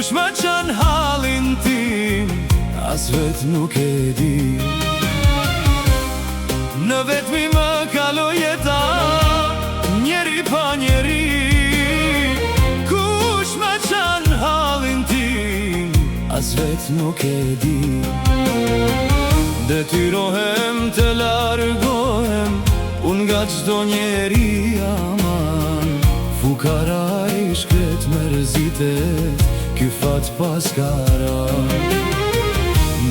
Kush me qen halin tim, as vet nuk e di. Në vetmi më kalo jeta, njeri pa njeri. Kush me qen halin tim, as vet nuk e di. Detyrohem të largohem unë nga çdo njeri aman. Fukaraj shkret mërzitet, ky fat paskara.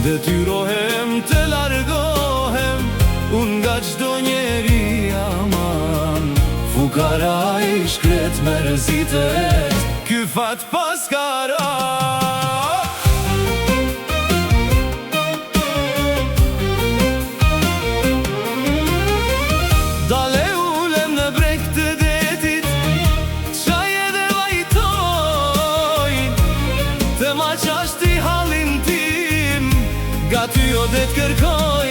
Detyrohem të largohem unë nga çdo njeri aman. Fukaraj shkret mërzitet, ky fat paskara. Ty o det kërkoj,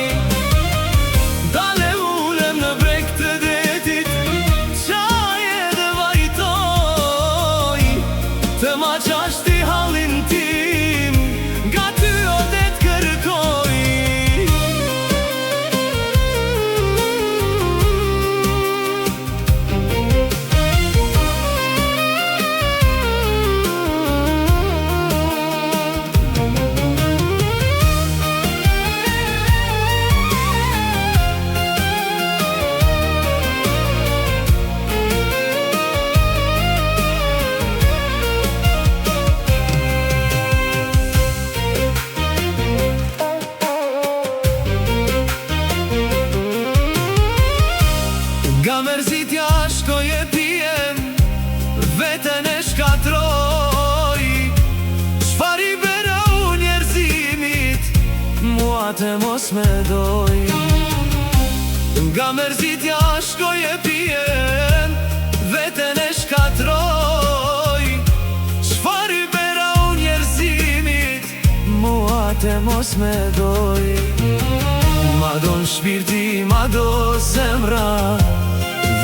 dale ulem në breg të detit, qaje dhe vajtoj, të ma qashti halin tim, nga ty o det kërkoj. Nga mërzitja shkoj e pijem, veten e shkatroj. Çfar i bëra u njerëzimit, mua te mos me doj. Nga mërzitja shkoj e pijem, veten e shkatroj. Çfar i bëra u njerëzimit, mua te mos me doj. Ma don shpirti, ma do zemra,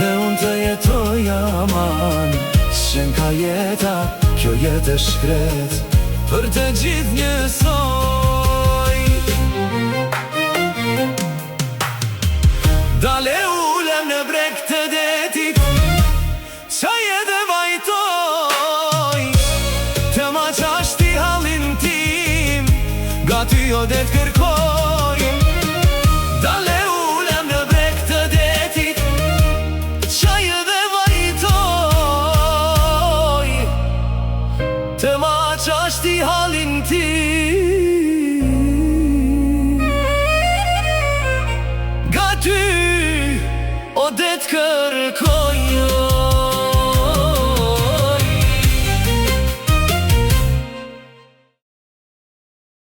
dhe unë të jetoj aman. Shen ka jeta, kjo jetë e shkret, për të gjithë njësoj. Dale ulem në breg të